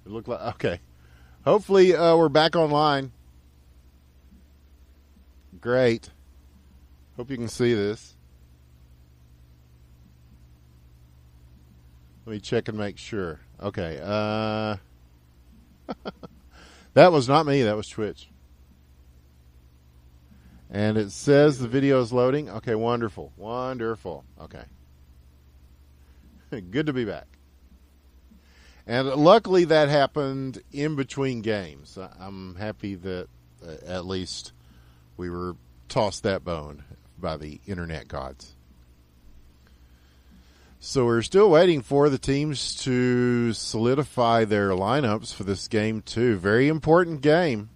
It looked like, okay. Hopefully we're back online. Great. Hope you can see this. Let me check and make sure. Okay. That was not me. That was Twitch. And it says the video is loading. Okay, wonderful. Wonderful. Okay. Good to be back. And luckily that happened in between games. I'm happy that at least we were tossed that bone by the internet gods. So we're still waiting for the teams to solidify their lineups for this game too. Very important game.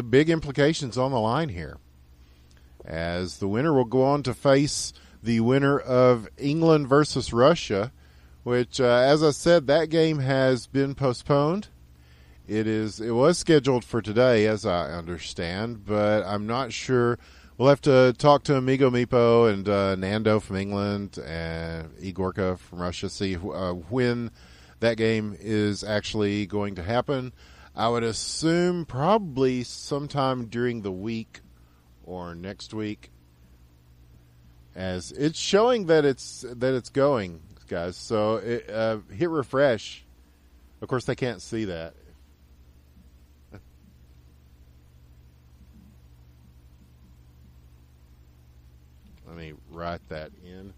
Big implications on the line here, as the winner will go on to face the winner of England versus Russia, which, as I said, that game has been postponed. It was scheduled for today, as I understand, but I'm not sure. We'll have to talk to Amigo Meepo and Nando from England and Igorka from Russia, see when that game is actually going to happen. I would assume probably sometime during the week or next week, as it's showing that it's going, guys. So hit refresh. Of course, they can't see that. Let me write that in.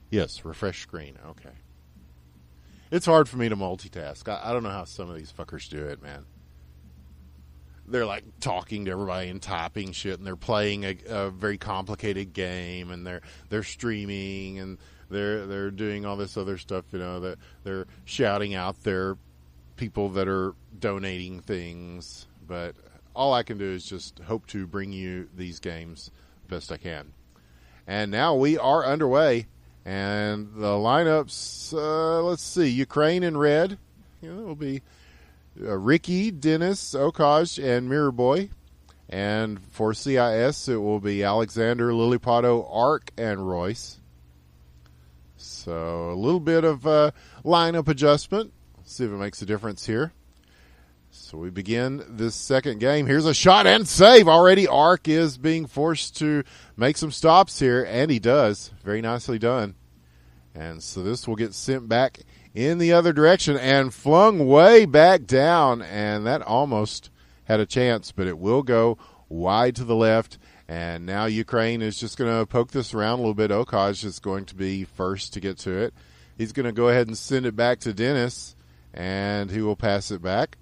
Yes, refresh screen. Okay. It's hard for me to multitask. I don't know how some of these fuckers do it, man. They're like talking to everybody and typing shit, and they're playing a very complicated game, and they're streaming, and they're doing all this other stuff. You know, that they're shouting out their people that are donating things. But all I can do is just hope to bring you these games best I can. And now we are underway. And the lineups, let's see, Ukraine in red. It will be Ricky, Dennis, Okaj, and Mirrorboy. And for CIS, it will be Alexander, Lilipato, Ark, and Royce. So a little bit of lineup adjustment. Let's see if it makes a difference here. So we begin this second game. Here's a shot and save. Already Ark is being forced to make some stops here, and he does. Very nicely done. And so this will get sent back in the other direction and flung way back down, and that almost had a chance, but it will go wide to the left. And now Ukraine is just going to poke this around a little bit. Okaj is going to be first to get to it. He's going to go ahead and send it back to Dennis, and he will pass it back.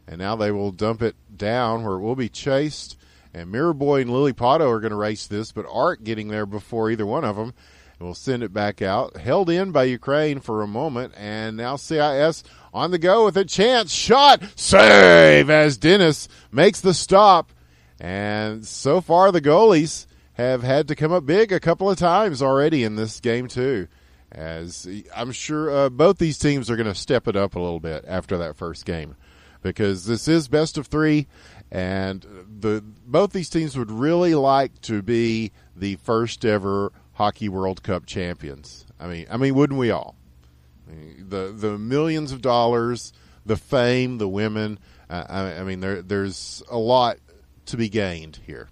And now they will dump it down where it will be chased. And Mirrorboy and Lilipato are going to race this, but Ark getting there before either one of them. And we'll send it back out. Held in by Ukraine for a moment. And now CIS on the go with a chance. Shot. Save as Dennis makes the stop. And so far the goalies have had to come up big a couple of times already in this game too. As I'm sure both these teams are going to step it up a little bit after that first game, because this is best of three, and both these teams would really like to be the first ever Hockey World Cup champions. I mean, wouldn't we all? I mean, the millions of dollars, the fame, the women. I mean, there's a lot to be gained here.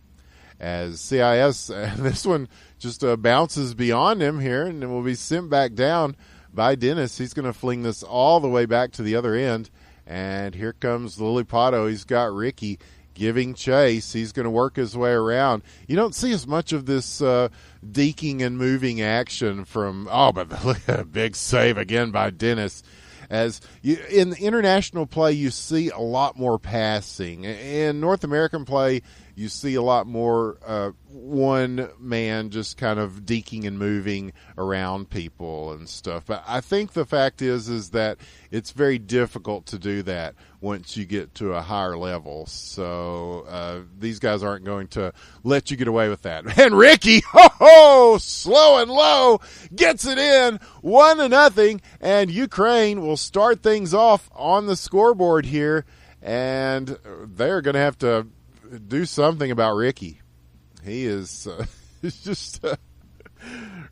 As CIS, this one just bounces beyond him here, and it will be sent back down by Dennis. He's going to fling this all the way back to the other end. And here comes Lilipato. He's got Ricky giving chase. He's going to work his way around. You don't see as much of this deking and moving action from, but look at a big save again by Dennis. As in international play, you see a lot more passing. In North American play, you see a lot more one man just kind of deking and moving around people and stuff. But I think the fact is that it's very difficult to do that once you get to a higher level. So these guys aren't going to let you get away with that. And Ricky, slow and low, gets it in 1-0, and Ukraine will start things off on the scoreboard here, and they're going to have to do something about Ricky. He is just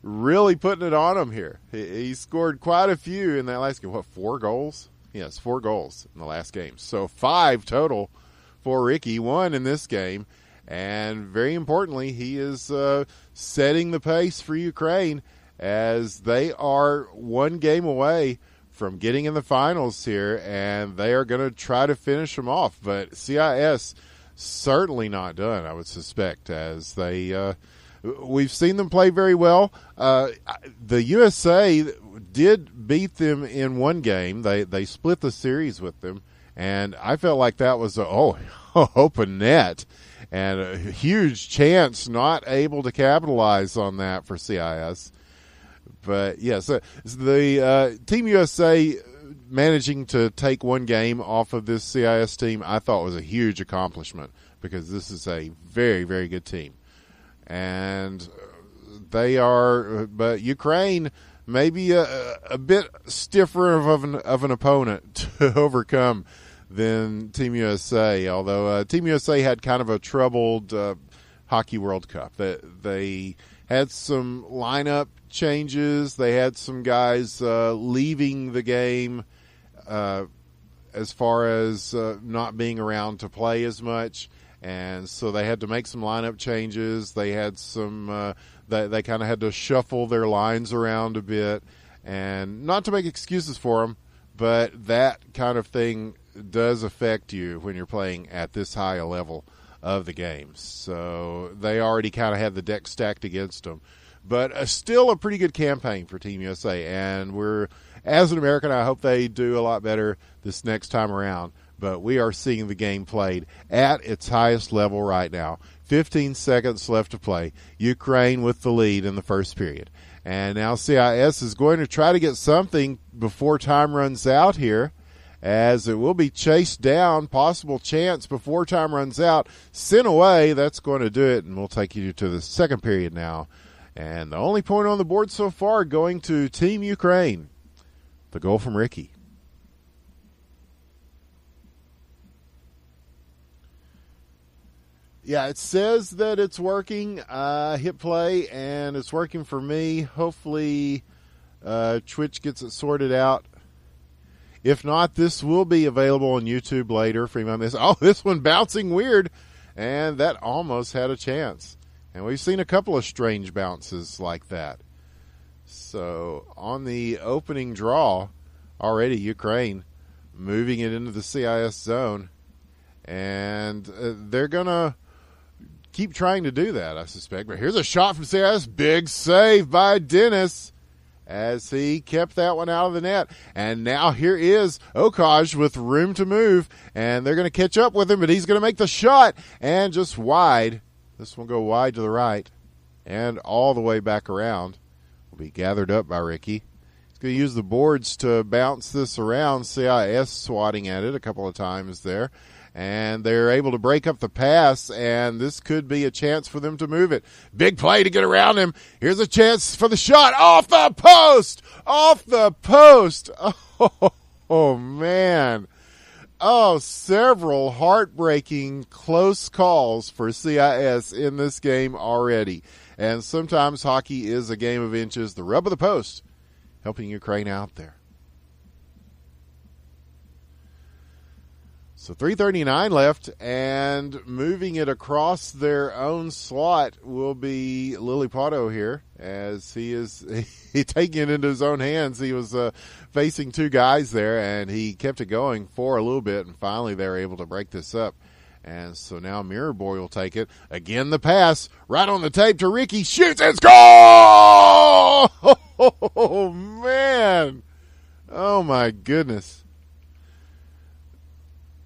really putting it on him here. He scored quite a few in that last game. What, 4 goals? Yes, 4 goals in the last game. So 5 total for Ricky, 1 in this game. And very importantly, he is setting the pace for Ukraine as they are 1 game away from getting in the finals here, and they are going to try to finish them off. But CIS certainly not done, I would suspect, as they we've seen them play very well. The USA did beat them in 1 game. They split the series with them, and I felt like that was open net and a huge chance, not able to capitalize on that for CIS. But yes, the Team USA managing to take 1 game off of this CIS team, I thought was a huge accomplishment, because this is a very, very good team. And they are, but Ukraine maybe a bit stiffer of an opponent to overcome than Team USA, although Team USA had kind of a troubled Hockey World Cup. They had some lineup changes. They had some guys leaving the game as far as not being around to play as much, and so they had to make some lineup changes. They had some they kind of had to shuffle their lines around a bit, and not to make excuses for them, but that kind of thing does affect you when you're playing at this high a level of the game. So they already kind of had the deck stacked against them. But still a pretty good campaign for Team USA. And as an American, I hope they do a lot better this next time around. But we are seeing the game played at its highest level right now. 15 seconds left to play. Ukraine with the lead in the first period. And now CIS is going to try to get something before time runs out here, as it will be chased down. Possible chance before time runs out. Sent away. That's going to do it. And we'll take you to the second period now. And the only point on the board so far going to Team Ukraine. The goal from Ricky. Yeah, it says that it's working. Hit play, and it's working for me. Hopefully, Twitch gets it sorted out. If not, this will be available on YouTube later for you. This one bouncing weird, and that almost had a chance. And we've seen a couple of strange bounces like that. So on the opening draw, already Ukraine moving it into the CIS zone. And they're going to keep trying to do that, I suspect. But here's a shot from CIS. Big save by Dennis as he kept that one out of the net. And now here is Okaj with room to move. And they're going to catch up with him, but he's going to make the shot. And just wide. This one will go wide to the right and all the way back around. Will be gathered up by Ricky. He's going to use the boards to bounce this around. CIS swatting at it a couple of times there. And they're able to break up the pass, and this could be a chance for them to move it. Big play to get around him. Here's a chance for the shot. Off the post! Off the post! Oh man. Oh, several heartbreaking close calls for CIS in this game already. And sometimes hockey is a game of inches. The rub of the post helping Ukraine out there. So 3:39 left, and moving it across their own slot will be Lilipato here, as he is taking it into his own hands. He was facing 2 guys there, and he kept it going for a little bit, and finally they were able to break this up. And so now Mirror Boy will take it. Again, the pass right on the tape to Ricky. Shoots and scores! Oh, man. Oh, my goodness.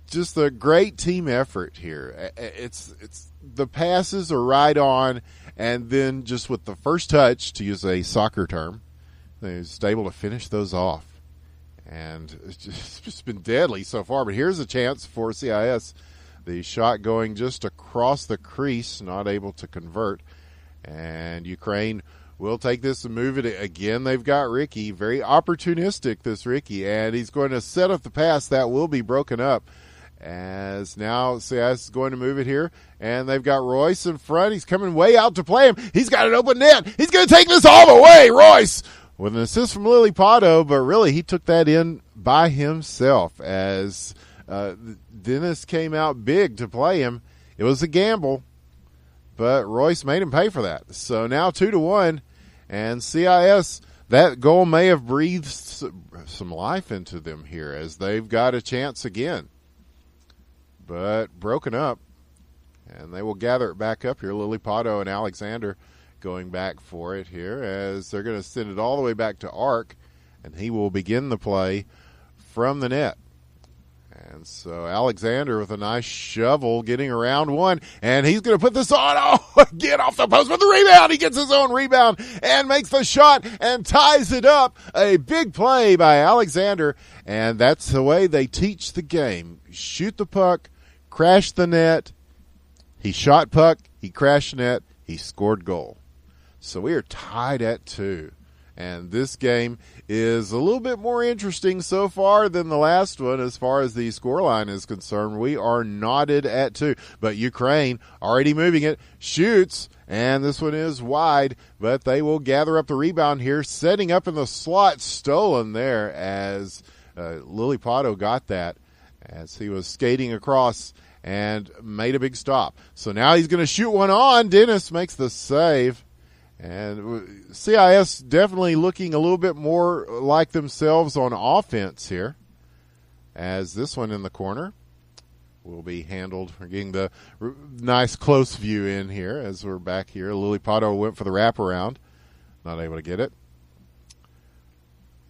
Just a great team effort here. It's the passes are right on, and then just with the first touch, to use a soccer term, they're just able to finish those off. And it's just been deadly so far. But here's a chance for CIS. The shot going just across the crease, not able to convert. And Ukraine will take this and move it. Again, they've got Ricky. Very opportunistic, this Ricky. And he's going to set up the pass. That will be broken up. As now CIS is going to move it here, and they've got Royce in front. He's coming way out to play him. He's got an open net. He's going to take this all the way. Royce with an assist from Lily Pato, but really he took that in by himself as Dennis came out big to play him. It was a gamble, but Royce made him pay for that. So now 2-1, and CIS, that goal may have breathed some life into them here as they've got a chance again. But broken up, and they will gather it back up here. Lily Pato and Alexander going back for it here as they're going to send it all the way back to Ark, and he will begin the play from the net. And so Alexander with a nice shovel getting around one, and he's going to put this on. Oh, get off the post with the rebound. He gets his own rebound and makes the shot and ties it up. A big play by Alexander, and that's the way they teach the game. Shoot the puck, crash the net. He shot puck, he crashed net, he scored goal. So we are tied at 2. And this game is a little bit more interesting so far than the last one as far as the scoreline is concerned. We are knotted at 2. But Ukraine already moving it, shoots, and this one is wide. But they will gather up the rebound here, setting up in the slot, stolen there as Lily Pato got that as he was skating across and made a big stop. So now he's going to shoot one on. Dennis makes the save. And CIS definitely looking a little bit more like themselves on offense here. As this one in the corner will be handled. We're getting the nice close view in here as we're back here. Lily Pato went for the wraparound. Not able to get it.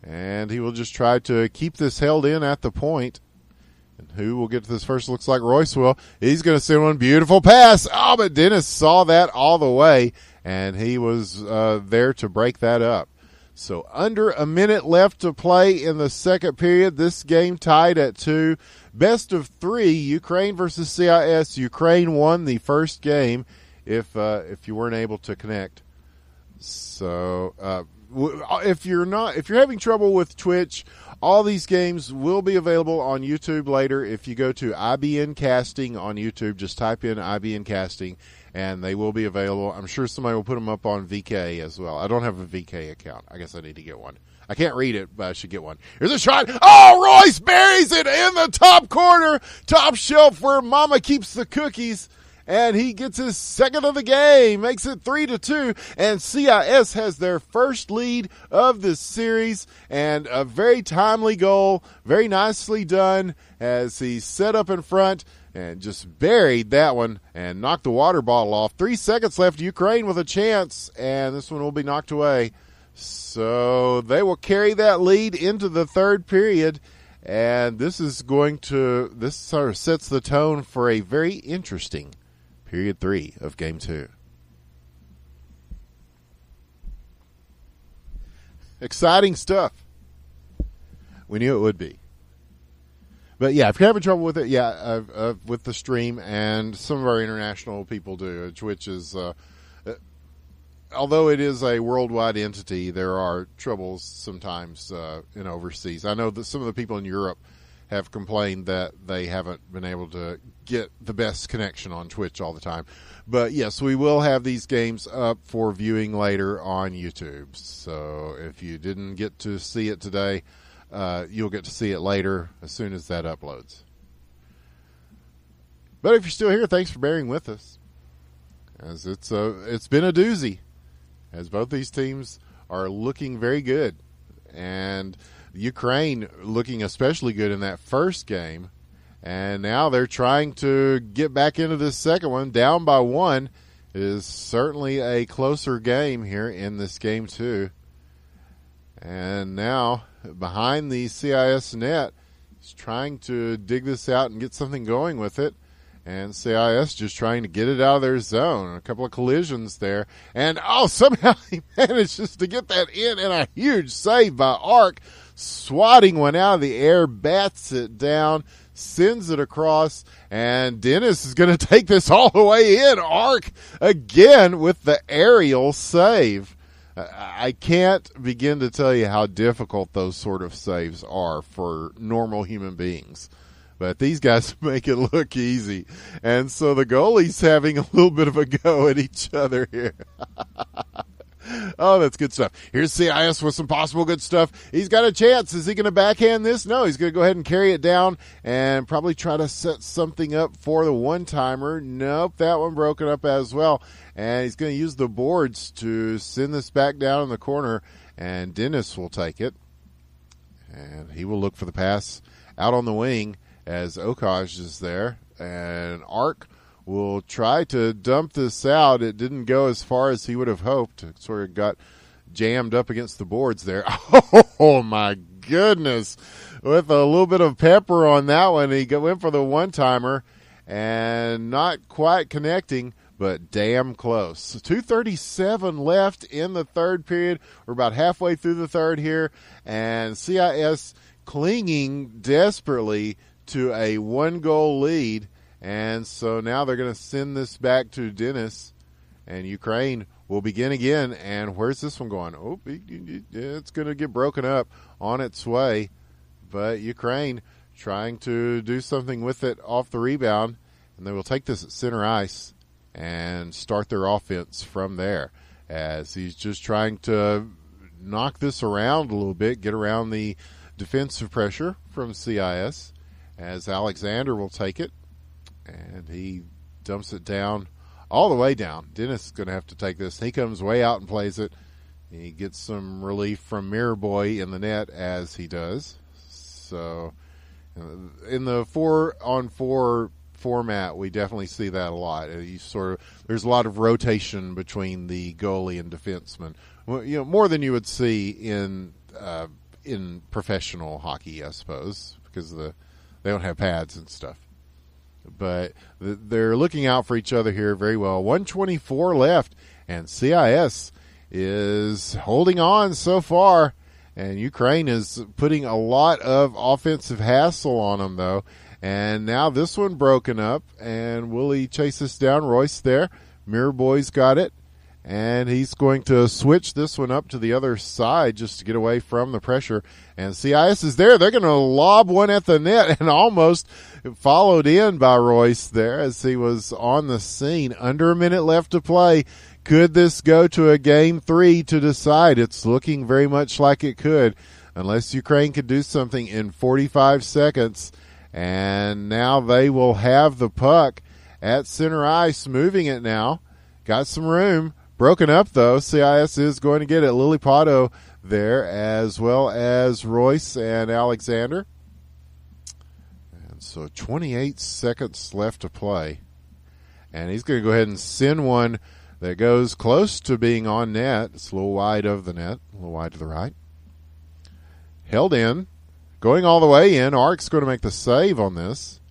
And he will just try to keep this held in at the point. And who will get to this first? Looks like Royce will. He's going to send one beautiful pass. Oh, but Dennis saw that all the way, and he was there to break that up. So under a minute left to play in the second period. This game tied at 2. Best of 3, Ukraine versus CIS. Ukraine won the first game if you weren't able to connect. So if you're having trouble with Twitch, all these games will be available on YouTube later. If you go to IBN Casting on YouTube, just type in IBN Casting, and they will be available. I'm sure somebody will put them up on VK as well. I don't have a VK account. I guess I need to get one. I can't read it, but I should get one. Here's a shot. Oh, Royce buries it in the top corner, top shelf where Mama keeps the cookies. And he gets his second of the game, makes it 3-2, and CIS has their first lead of this series, and a very timely goal, very nicely done as he set up in front and just buried that one and knocked the water bottle off. 3 seconds left, Ukraine with a chance, and this one will be knocked away. So they will carry that lead into the third period, and this sort of sets the tone for a very interesting Period 3 of Game 2. Exciting stuff. We knew it would be. But yeah, if you're having trouble with it, with the stream, and some of our international people do, which is, although it is a worldwide entity, there are troubles sometimes in overseas. I know that some of the people in Europe have complained that they haven't been able to get the best connection on Twitch all the time. But yes, we will have these games up for viewing later on YouTube. So if you didn't get to see it today, you'll get to see it later as soon as that uploads. But if you're still here, thanks for bearing with us, as it's been a doozy, as both these teams are looking very good, and Ukraine looking especially good in that first game, and now they're trying to get back into this second one. Down by 1 is certainly a closer game here in this game too. And now behind the CIS net, he's trying to dig this out and get something going with it. And CIS just trying to get it out of their zone. A couple of collisions there. And, somehow he manages to get that in, and a huge save by Ark. Swatting one out of the air, bats it down, sends it across, and Dennis is going to take this all the way in. Ark again with the aerial save. I can't begin to tell you how difficult those sort of saves are for normal human beings. But these guys make it look easy. And so the goalie's having a little bit of a go at each other here. Oh, that's good stuff. Here's CIS with some possible good stuff. He's got a chance. Is he going to backhand this? No, he's going to go ahead and carry it down and probably try to set something up for the one-timer. Nope, that one broken up as well. And he's going to use the boards to send this back down in the corner, and Dennis will take it. And he will look for the pass out on the wing as Okaj is there. And Ark will try to dump this out. It didn't go as far as he would have hoped. It sort of got jammed up against the boards there. Oh, my goodness. With a little bit of pepper on that one, he went for the one-timer and not quite connecting, but damn close. 2:37 left in the third period. We're about halfway through the third here, and CIS clinging desperately to a one-goal lead. And so now they're going to send this back to Dennis, and Ukraine will begin again. And where's this one going? Oh, it's going to get broken up on its way. But Ukraine trying to do something with it off the rebound, and they will take this at center ice and start their offense from there, as he's just trying to knock this around a little bit, get around the defensive pressure from CIS, as Alexander will take it. And he dumps it down, all the way down. Dennis is going to have to take this. He comes way out and plays it. He gets some relief from Mirror Boy in the net as he does. So in the 4-on-4 format, we definitely see that a lot. There's a lot of rotation between the goalie and defenseman. Well, more than you would see in professional hockey, I suppose, because they don't have pads and stuff. But they're looking out for each other here very well. 1:24 left, and CIS is holding on so far, and Ukraine is putting a lot of offensive hassle on them, though. And now this one broken up, and will he chase this down? Royce there. Mirror Boy's got it, and he's going to switch this one up to the other side just to get away from the pressure. And CIS is there. They're going to lob one at the net, and almost followed in by Royce there as he was on the scene. Under a minute left to play. Could this go to a game 3 to decide? It's looking very much like it could, unless Ukraine could do something in 45 seconds. And now they will have the puck at center ice, moving it now. Got some room. Broken up, though. CIS is going to get it. Lilipato there, as well as Royce and Alexander. And so 28 seconds left to play. And he's going to go ahead and send one that goes close to being on net. It's a little wide of the net, a little wide to the right. Held in. Going all the way in. Ark's going to make the save on this.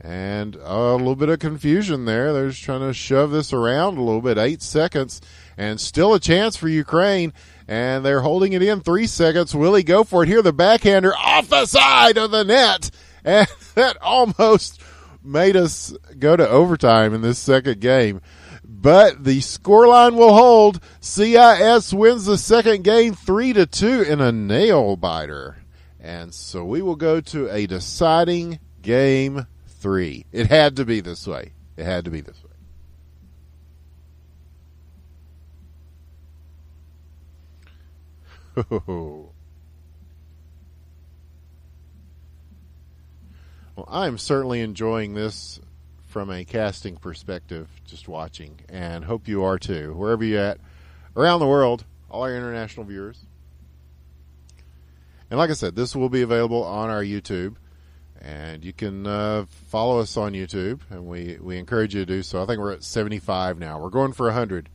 And a little bit of confusion there. They're just trying to shove this around a little bit. 8 seconds, and still a chance for Ukraine. And they're holding it in 3 seconds. Will he go for it here? The backhander off the side of the net. And that almost made us go to overtime in this second game. But the scoreline will hold. CIS wins the second game 3-2 in a nail-biter. And so we will go to a deciding game 3. It had to be this way. It had to be this way. Well, I'm certainly enjoying this from a casting perspective, just watching, and hope you are too, wherever you're at around the world, all our international viewers. And like I said, this will be available on our YouTube, and you can follow us on YouTube, and we encourage you to do so. I think we're at 75 now. We're going for 100.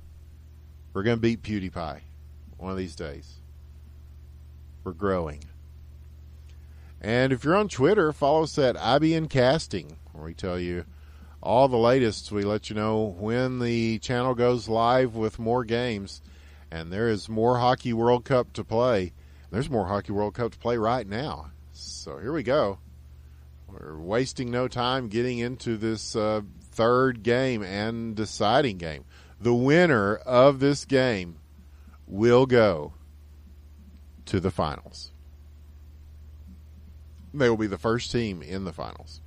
We're going to beat PewDiePie one of these days. We're growing. And if you're on Twitter, follow us at IBN Casting, where we tell you all the latest. We let you know when the channel goes live with more games. And there is more Hockey World Cup to play. There's more Hockey World Cup to play right now. So here we go. We're wasting no time getting into this third game and deciding game. The winner of this game will go to the finals. they will be the first team in the finals.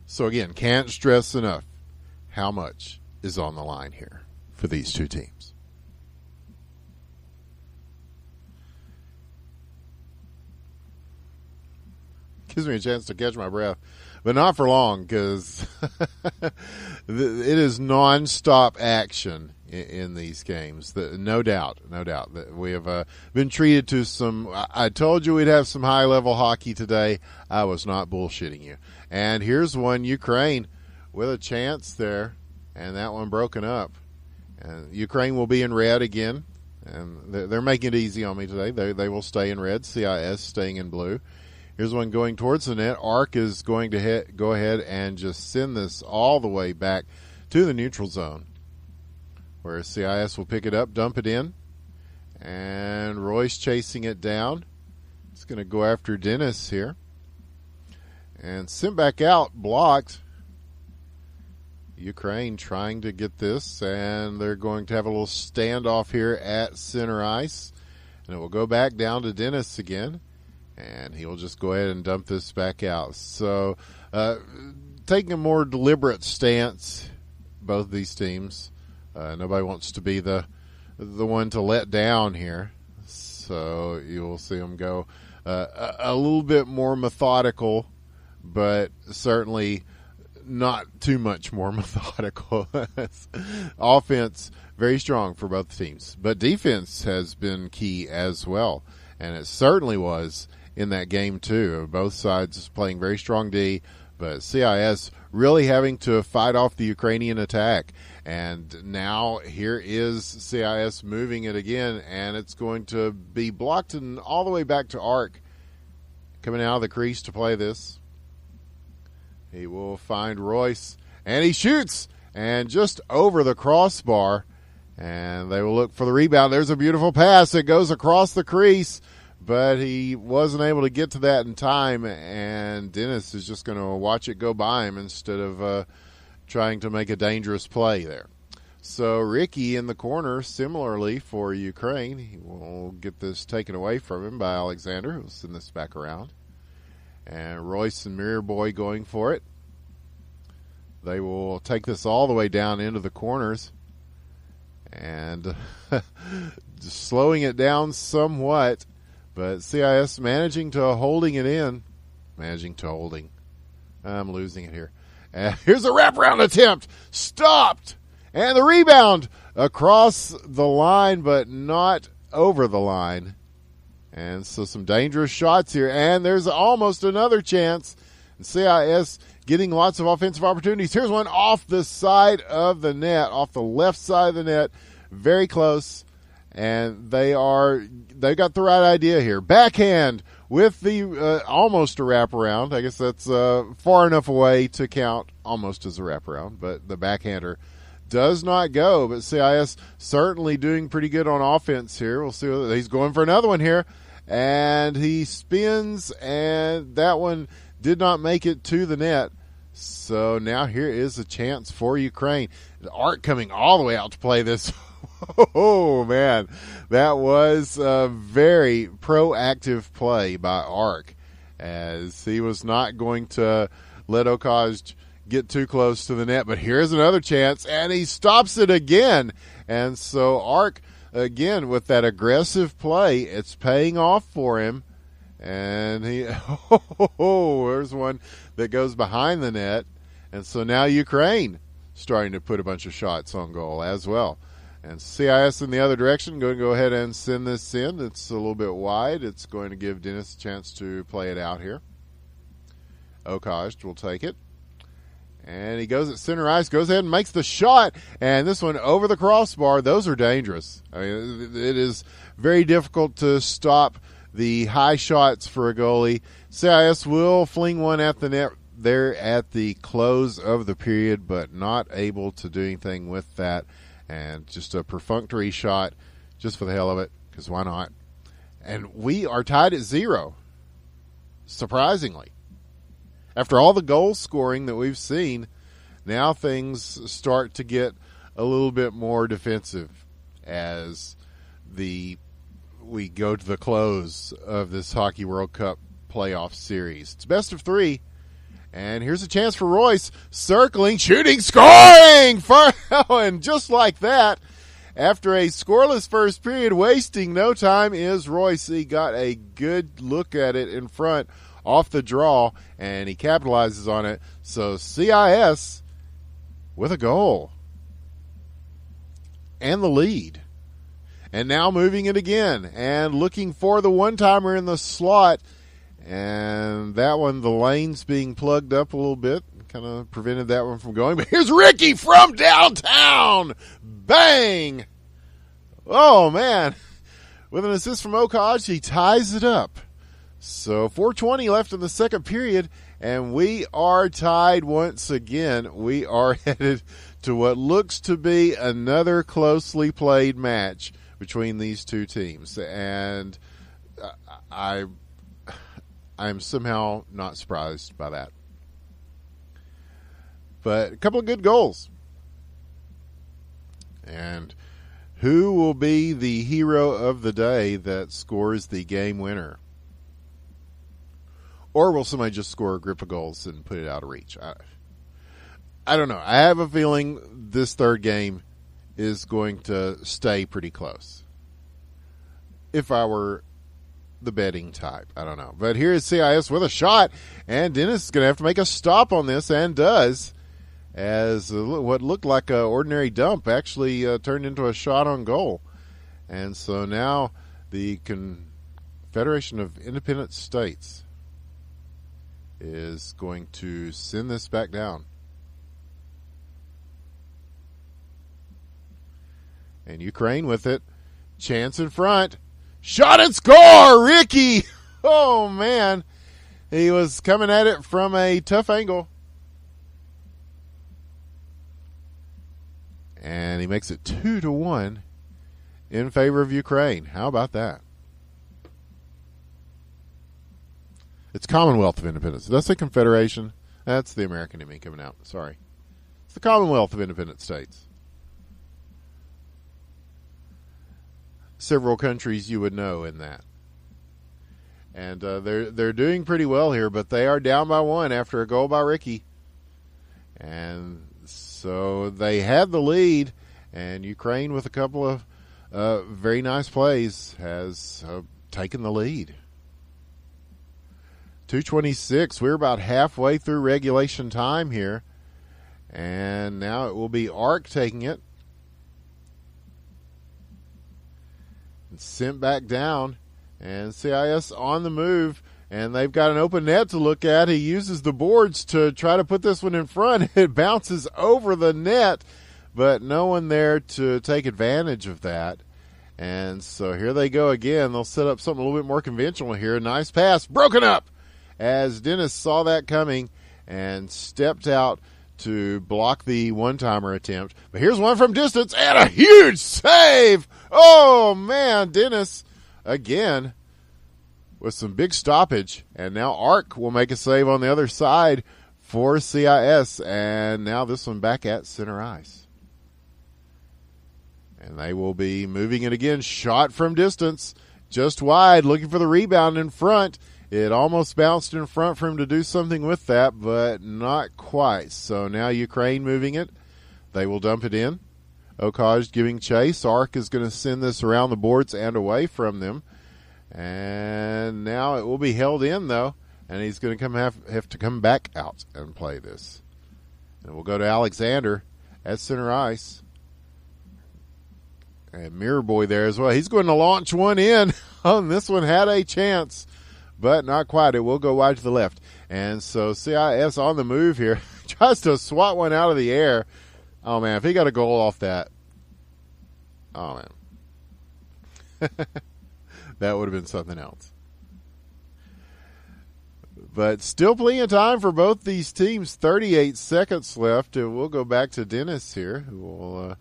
So again, can't stress enough how much is on the line here for these two teams. Gives me a chance to catch my breath, but not for long, because it is nonstop action in these games. No doubt that we have been treated to some. I told you we'd have some high-level hockey today. I was not bullshitting you. And here's one, Ukraine with a chance there, and that one broken up. And Ukraine will be in red again, and they're making it easy on me today. They will stay in red. CIS staying in blue. Here's one going towards the net. Arc is going to go ahead and just send this all the way back to the neutral zone, where CIS will pick it up, dump it in, and Royce chasing it down. It's going to go after Dennis here. And sent back out, blocked. Ukraine trying to get this, and they're going to have a little standoff here at center ice. And it will go back down to Dennis again. And he will just go ahead and dump this back out. So taking a more deliberate stance, both these teams. Nobody wants to be the one to let down here. So you will see them go a little bit more methodical, but certainly not too much more methodical. Offense, very strong for both teams. But defense has been key as well. And it certainly was in that game too. Both sides playing very strong D, but CIS really having to fight off the Ukrainian attack. And now here is CIS moving it again, and it's going to be blocked and all the way back to Arc. Coming out of the crease to play this. He will find Royce, and he shoots, and just over the crossbar. And they will look for the rebound. There's a beautiful pass. It goes across the crease, but he wasn't able to get to that in time, and Dennis is just going to watch it go by him instead of trying to make a dangerous play there. So Ricky in the corner, similarly for Ukraine. He will get this taken away from him by Alexander, who will send this back around. And Royce and Mirror Boy going for it. They will take this all the way down into the corners. And just slowing it down somewhat. But CIS managing to holding it in. I'm losing it here. And here's a wraparound attempt. Stopped. And the rebound across the line, but not over the line. And so some dangerous shots here. And there's almost another chance. And CIS getting lots of offensive opportunities. Here's one off the side of the net, off the left side of the net. Very close. And they got the right idea here. Backhand with the almost a wraparound. I guess that's far enough away to count almost as a wraparound. But the backhander does not go. But CIS certainly doing pretty good on offense here. We'll see. He's going for another one here. And he spins, and that one did not make it to the net. So now here is a chance for Ukraine. Art coming all the way out to play this. Oh, man. That was a very proactive play by Arc, as he was not going to let Okaj get too close to the net. But here's another chance, and he stops it again. And so Arc, again, with that aggressive play, it's paying off for him. And there's one that goes behind the net. And so now Ukraine starting to put a bunch of shots on goal as well. And CIS in the other direction, going to go ahead and send this in. It's a little bit wide. It's going to give Dennis a chance to play it out here. Okaj will take it. And he goes at center ice, goes ahead and makes the shot. And this one over the crossbar. Those are dangerous. I mean, it is very difficult to stop the high shots for a goalie. CIS will fling one at the net there at the close of the period, but not able to do anything with that. And just a perfunctory shot just for the hell of it, because why not? And we are tied at 0, surprisingly. After all the goal scoring that we've seen, now things start to get a little bit more defensive, as we go to the close of this Hockey World Cup playoff series. It's best of 3. And here's a chance for Royce. Circling, shooting, scoring! And just like that, after a scoreless first period, wasting no time, is Royce. He got a good look at it in front off the draw, and he capitalizes on it. So CIS with a goal and the lead. And now moving it again and looking for the one-timer in the slot. And that one, the lane's being plugged up a little bit. Kind of prevented that one from going. But here's Ricky from downtown. Bang! Oh, man. With an assist from Okaj, he ties it up. So 4:20 left in the second period, and we are tied once again. We are headed to what looks to be another closely played match between these two teams. And I'm somehow not surprised by that. But a couple of good goals. And who will be the hero of the day that scores the game winner? Or will somebody just score a group of goals and put it out of reach? I don't know. I have a feeling this third game is going to stay pretty close. If I were the betting type, I don't know. But here is CIS with a shot, and Dennis is going to have to make a stop on this, and does, as what looked like an ordinary dump actually turned into a shot on goal. And so now the Confederation of Independent States is going to send this back down. And Ukraine with it. Chance in front. Shot and score! Ricky! Oh, man. He was coming at it from a tough angle. And he makes it 2-1 in favor of Ukraine. How about that? It's Commonwealth of Independence. Did I say Confederation? That's the American in me coming out. Sorry. It's the Commonwealth of Independent States. Several countries you would know in that. And they're doing pretty well here, but they are down by 1 after a goal by Ricky. And so they had the lead, and Ukraine with a couple of very nice plays has taken the lead. 2:26. We're about halfway through regulation time here. And now it will be ARC taking it. And sent back down. And CIS on the move. And they've got an open net to look at. He uses the boards to try to put this one in front. It bounces over the net. But no one there to take advantage of that. And so here they go again. They'll set up something a little bit more conventional here. Nice pass. Broken up. As Dennis saw that coming and stepped out to block the one-timer attempt. But here's one from distance and a huge save. Oh, man, Dennis again with some big stoppage. And now ARC will make a save on the other side for CIS. And now this one back at center ice. And they will be moving it again. Shot from distance, just wide, looking for the rebound in front. It almost bounced in front for him to do something with that, but not quite. So now Ukraine moving it. They will dump it in. Okaj giving chase. ARC is going to send this around the boards and away from them. And now it will be held in, though, and he's going to have to come back out and play this. And we'll go to Alexander at center ice. And Mirror Boy there as well. He's going to launch one in. And this one had a chance. But not quite. It will go wide to the left. And so CIS on the move here. Tries to swat one out of the air. Oh, man. If he got a goal off that. Oh, man. That would have been something else. But still plenty of time for both these teams. 38 seconds left. And we'll go back to Dennis here, who will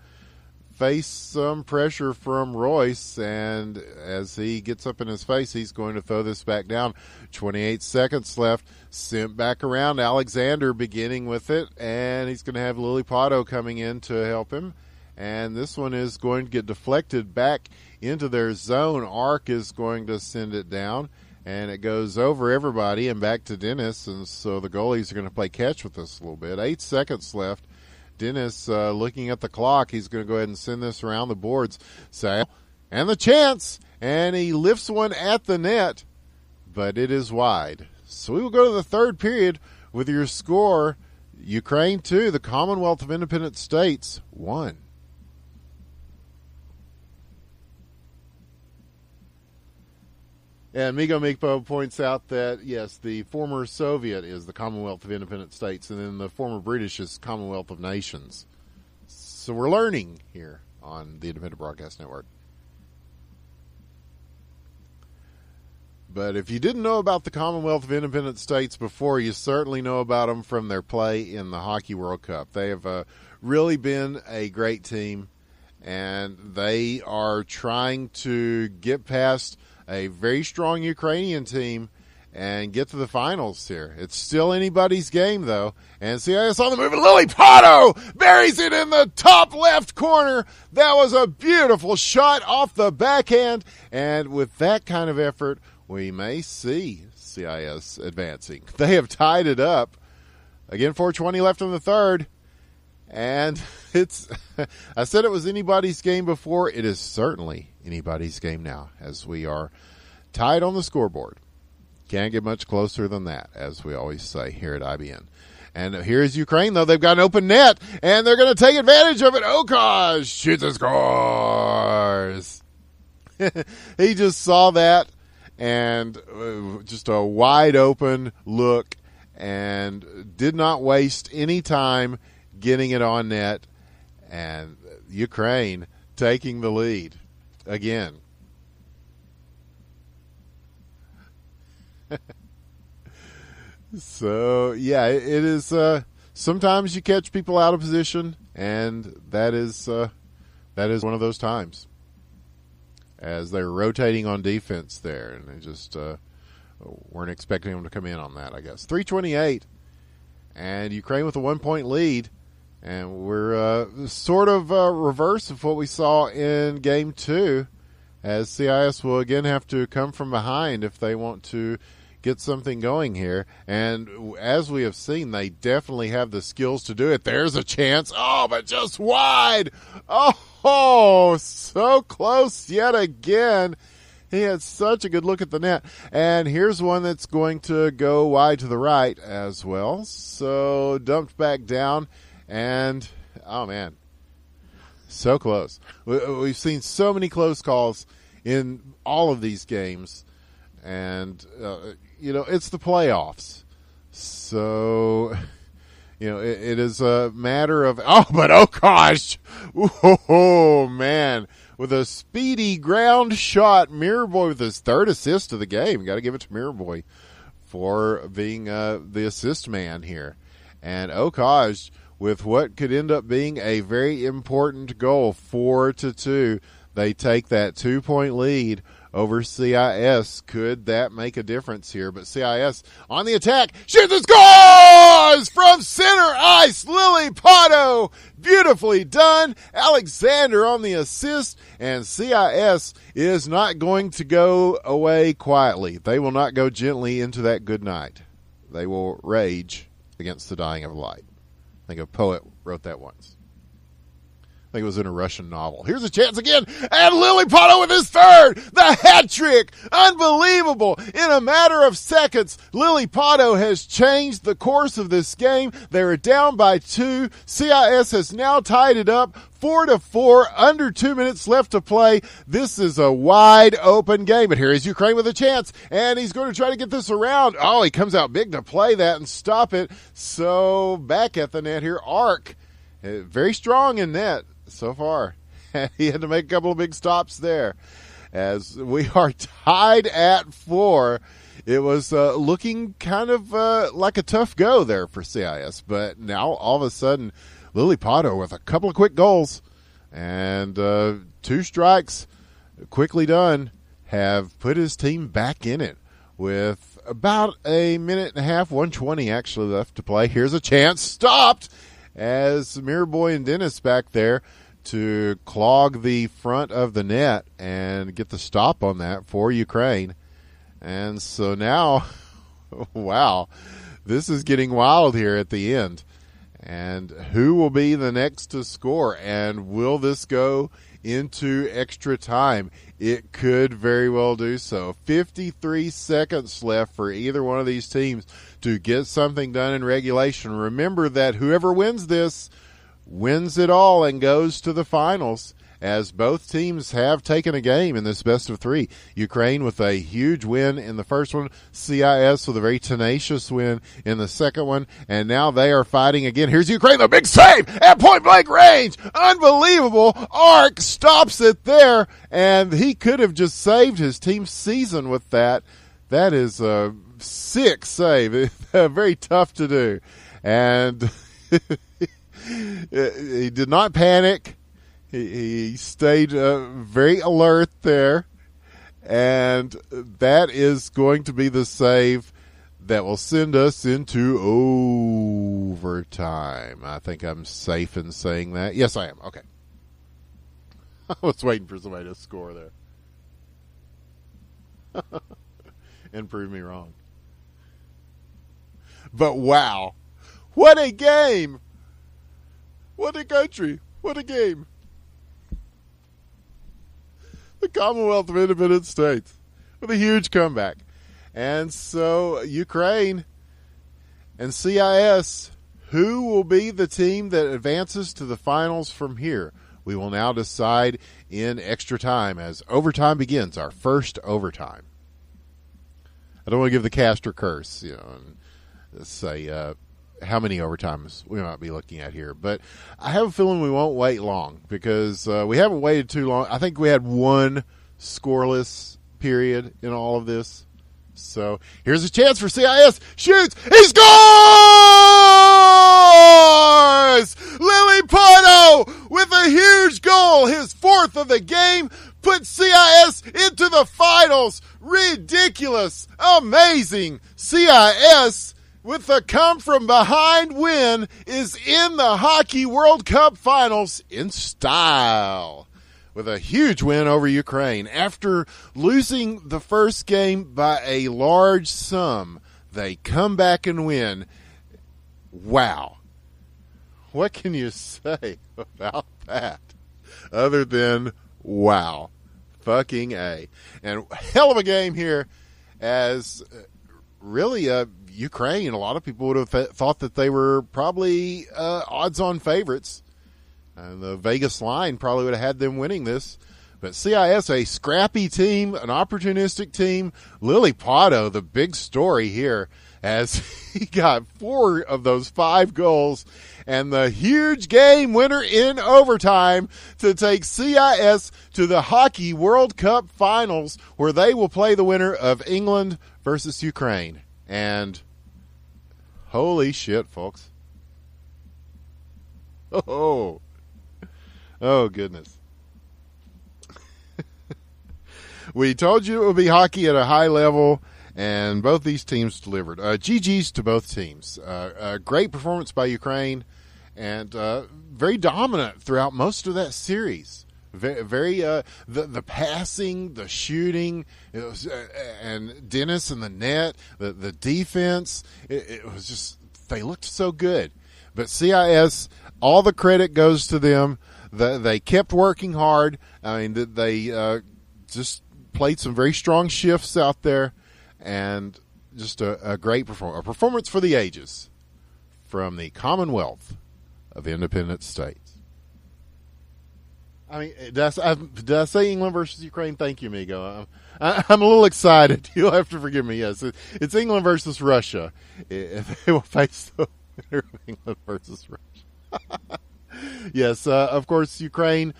face some pressure from Royce, and as he gets up in his face, he's going to throw this back down. 28 seconds left. Sent back around. Alexander beginning with it, and he's going to have Lily Pato coming in to help him. And this one is going to get deflected back into their zone. Ark is going to send it down, and it goes over everybody and back to Dennis. And so the goalies are going to play catch with this a little bit. 8 seconds left. Dennis looking at the clock. He's going to go ahead and send this around the boards. And the chance. And he lifts one at the net, but it is wide. So we will go to the third period with your score. Ukraine 2, the Commonwealth of Independent States 1. And Migo Mikpo points out that, yes, the former Soviet is the Commonwealth of Independent States, and then the former British is Commonwealth of Nations. So we're learning here on the Independent Broadcast Network. But if you didn't know about the Commonwealth of Independent States before, you certainly know about them from their play in the Hockey World Cup. They have really been a great team, and they are trying to get past a very strong Ukrainian team and get to the finals here. It's still anybody's game, though. And CIS on the move, and Lily Pato buries it in the top left corner. That was a beautiful shot off the backhand. And with that kind of effort, we may see CIS advancing. They have tied it up. Again, 4:20 left in the third. And it's, I said it was anybody's game before. It is certainly anybody's game now, as we are tied on the scoreboard. Can't get much closer than that, as we always say here at IBN. And here's Ukraine, though. They've got an open net, and they're going to take advantage of it. Okaj shoots and scores. He just saw that, and just a wide open look, and did not waste any time getting it on net, and Ukraine taking the lead again. So, yeah, it is sometimes you catch people out of position, and that is one of those times, as they're rotating on defense there, and they just weren't expecting them to come in on that, I guess. 3:28, and Ukraine with a 1-point lead. And we're sort of reverse of what we saw in Game 2, as CIS will again have to come from behind if they want to get something going here. And as we have seen, they definitely have the skills to do it. There's a chance. Oh, but just wide. Oh, so close yet again. He had such a good look at the net. And here's one that's going to go wide to the right as well. So dumped back down. And, oh, man, so close. We've seen so many close calls in all of these games. And, it's the playoffs. So, it is a matter of, oh gosh. Oh, man. With a speedy ground shot, Mirrorboy with his third assist of the game. Got to give it to Mirrorboy for being the assist man here. And Okaj, with what could end up being a very important goal, 4-2. They take that 2-point lead over CIS. Could that make a difference here? But CIS on the attack. Shoots and scores from center ice. Lily Pato. Beautifully done. Alexander on the assist. And CIS is not going to go away quietly. They will not go gently into that good night. They will rage against the dying of light. I think a poet wrote that once. I think it was in a Russian novel. Here's a chance again, and Lily Pato with his third, the hat trick, unbelievable. In a matter of seconds, Lily Pato has changed the course of this game. They are down by 2. CIS has now tied it up 4-4, under 2 minutes left to play. This is a wide open game, but here is Ukraine with a chance, and he's going to try to get this around. Oh, he comes out big to play that and stop it. So back at the net here, Ark, very strong in net so far. He had to make a couple of big stops there. As we are tied at 4, it was looking kind of like a tough go there for CIS, but now all of a sudden, Lily Pato with a couple of quick goals and 2 strikes quickly done have put his team back in it with about a minute and a half, 1:20 actually left to play. Here's a chance, stopped, as Mirrorboy and Dennis back there to clog the front of the net and get the stop on that for Ukraine. And so now, wow, this is getting wild here at the end. And who will be the next to score? And will this go into extra time? It could very well do so. 53 seconds left for either one of these teams to get something done in regulation. Remember that whoever wins this wins it all and goes to the finals, as both teams have taken a game in this best of three. Ukraine with a huge win in the first one, CIS with a very tenacious win in the second one, and now they are fighting again. Here's Ukraine, the big save at point-blank range. Unbelievable. Ark stops it there, and he could have just saved his team's season with that. That is a sick save. Very tough to do. And he did not panic. He stayed very alert there, and that is going to be the save that will send us into overtime. I think I'm safe in saying that. Yes, I am. Okay. I was waiting for somebody to score there and prove me wrong. But wow, what a game! What a country! What a game! The Commonwealth of Independent States with a huge comeback. And so Ukraine and CIS, who will be the team that advances to the finals from here? We will now decide in extra time as overtime begins, our first overtime. I don't want to give the Castro curse, and say how many overtimes we might be looking at here. But I have a feeling we won't wait long because we haven't waited too long. I think we had one scoreless period in all of this. So here's a chance for CIS. Shoots. He scores! Lilliputto with a huge goal. His fourth of the game puts CIS into the finals. Ridiculous. Amazing. CIS with a come-from-behind win, is in the Hockey World Cup Finals in style with a huge win over Ukraine. After losing the first game by a large sum, they come back and win. Wow. What can you say about that other than wow? Fucking A. And hell of a game here as really Ukraine, a lot of people would have thought that they were probably odds-on favorites. And the Vegas line probably would have had them winning this. But CIS, a scrappy team, an opportunistic team. Lilliputto, the big story here, as he got 4 of those 5 goals. And the huge game winner in overtime to take CIS to the Hockey World Cup Finals, where they will play the winner of England versus Ukraine. And holy shit, folks. Oh goodness. We told you it would be hockey at a high level, and both these teams delivered. GG's to both teams. A great performance by Ukraine, and very dominant throughout most of that series. Very the passing, the shooting, it was, and Dennis in the net, the defense. It was just, they looked so good. But CIS, all the credit goes to them. They kept working hard. I mean, they just played some very strong shifts out there, and just a great performance. A performance for the ages from the Commonwealth of Independent States. I mean, did I say England versus Ukraine? Thank you, Migo. I'm a little excited. You'll have to forgive me. Yes, it's England versus Russia. They will face the winner of England versus Russia. Yes, of course, Ukraine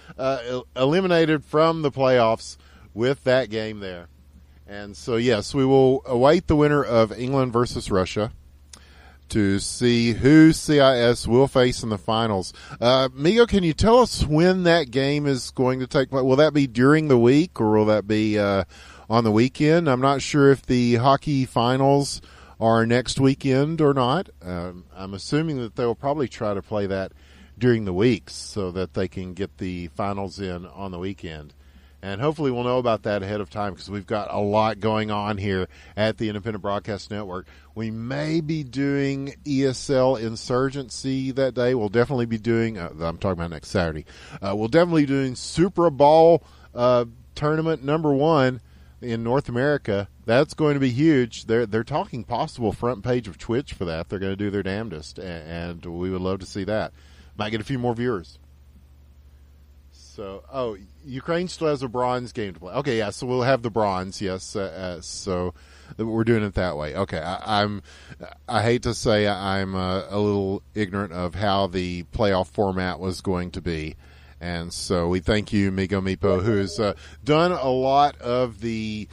eliminated from the playoffs with that game there. And so, yes, we will await the winner of England versus Russia to see who CIS will face in the finals. Migo, can you tell us when that game is going to take place? Will that be during the week, or will that be on the weekend? I'm not sure if the hockey finals are next weekend or not. I'm assuming that they will probably try to play that during the weeks so that they can get the finals in on the weekend. And hopefully we'll know about that ahead of time because we've got a lot going on here at the Independent Broadcast Network. We may be doing ESL Insurgency that day. We'll definitely be doing, I'm talking about next Saturday, we'll definitely be doing Super Bowl tournament number 1 in North America. That's going to be huge. They're talking possible front page of Twitch for that. They're going to do their damnedest, and we would love to see that. Might get a few more viewers. So, Ukraine still has a bronze game to play. Okay, yeah, so we'll have the bronze, yes. So we're doing it that way. Okay, I hate to say I'm a little ignorant of how the playoff format was going to be. And so we thank you, Migo Mipo, who's done a lot of the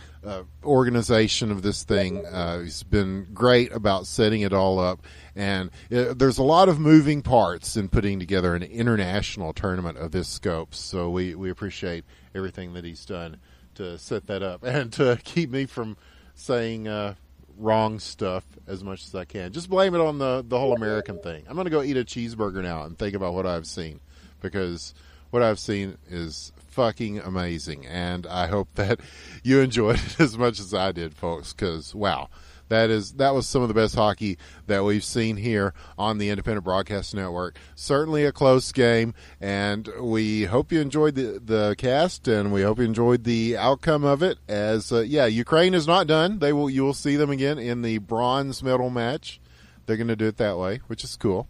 organization of this thing. He's been great about setting it all up. And there's a lot of moving parts in putting together an international tournament of this scope. So we appreciate everything that he's done to set that up and to keep me from saying wrong stuff as much as I can. Just blame it on the whole American thing. I'm going to go eat a cheeseburger now and think about what I've seen, because what I've seen is fucking amazing. And I hope that you enjoyed it as much as I did, folks, because, wow. That was some of the best hockey that we've seen here on the Independent Broadcast Network. Certainly a close game, and we hope you enjoyed the cast, and we hope you enjoyed the outcome of it. As Ukraine is not done. You will see them again in the bronze medal match. They're going to do it that way, which is cool.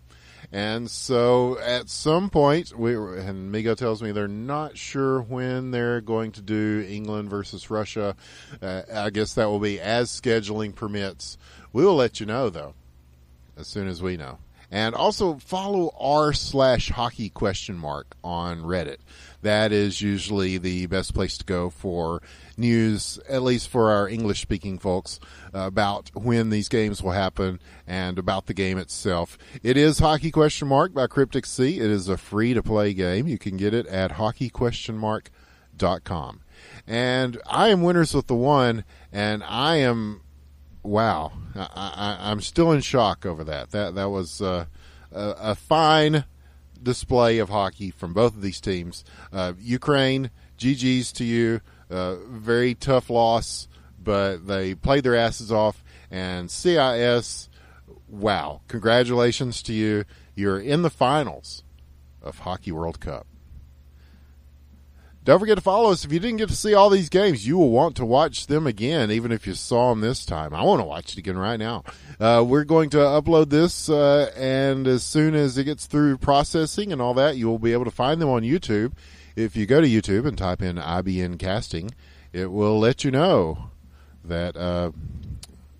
And so at some point, and Migo tells me they're not sure when they're going to do England versus Russia. I guess that will be as scheduling permits. We will let you know, though, as soon as we know. And also follow r/hockey ? On Reddit. That is usually the best place to go for news, at least for our English-speaking folks, about when these games will happen and about the game itself. It is Hockey ? by Cryptic Sea. It is a free-to-play game. You can get it at hockey?.com. And I am Winners with the One, and I am... Wow, I'm still in shock over that. That was a fine display of hockey from both of these teams. Ukraine, GG's to you. Very tough loss, but they played their asses off. And CIS, wow, congratulations to you. You're in the finals of Hockey World Cup. Don't forget to follow us. If you didn't get to see all these games, you will want to watch them again, even if you saw them this time. I want to watch it again right now. We're going to upload this, and as soon as it gets through processing and all that, you will be able to find them on YouTube. If you go to YouTube and type in IBN Casting, it will let you know that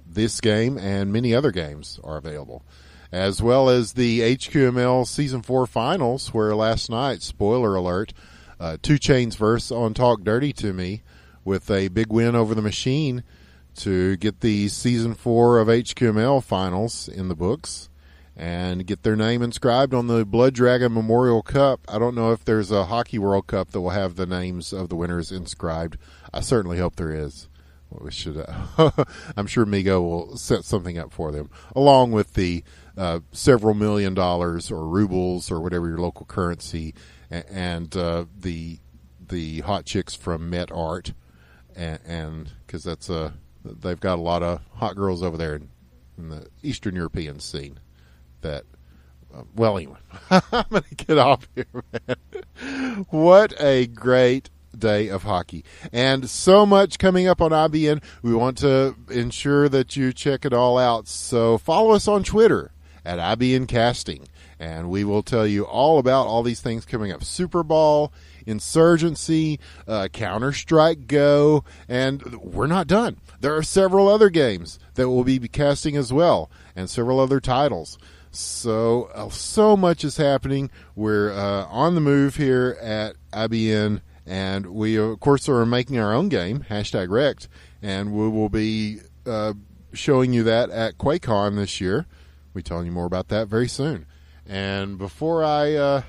this game and many other games are available, as well as the HQML Season 4 Finals, where last night, spoiler alert, 2 Chainz verse on Talk Dirty to Me with a big win over the Machine to get the Season 4 of HQML finals in the books and get their name inscribed on the Blood Dragon Memorial Cup. I don't know if there's a Hockey World Cup that will have the names of the winners inscribed. I certainly hope there is. We should. I'm sure Migo will set something up for them, along with the several $1 million or rubles or whatever your local currency, and the hot chicks from Met Art, and because they've got a lot of hot girls over there in the Eastern European scene. That well, anyway, I'm gonna get off here, man. What a great day of hockey, and so much coming up on IBN. We want to ensure that you check it all out, so follow us on Twitter at IBN Casting, and we will tell you all about all these things coming up. Super Bowl, Insurgency, Counter-Strike Go, and we're not done. There are several other games that we'll be casting as well, and several other titles. So much is happening. We're on the move here at IBN, and we, of course, are making our own game, #Wrecked, and we will be showing you that at QuakeCon this year. We'll be telling you more about that very soon. And before I'm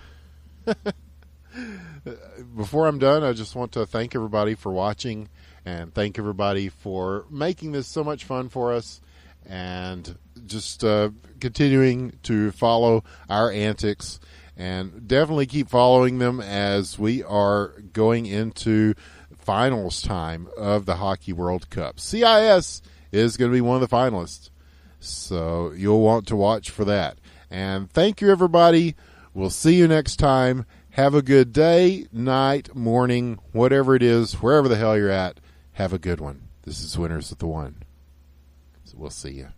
done, I just want to thank everybody for watching and thank everybody for making this so much fun for us, and just continuing to follow our antics And definitely keep following them as we are going into finals time of the Hockey World Cup. CIS is going to be one of the finalists, so you'll want to watch for that. And thank you, everybody. We'll see you next time. Have a good day, night, morning, whatever it is, wherever the hell you're at. Have a good one. This is Winners at the One. So we'll see you.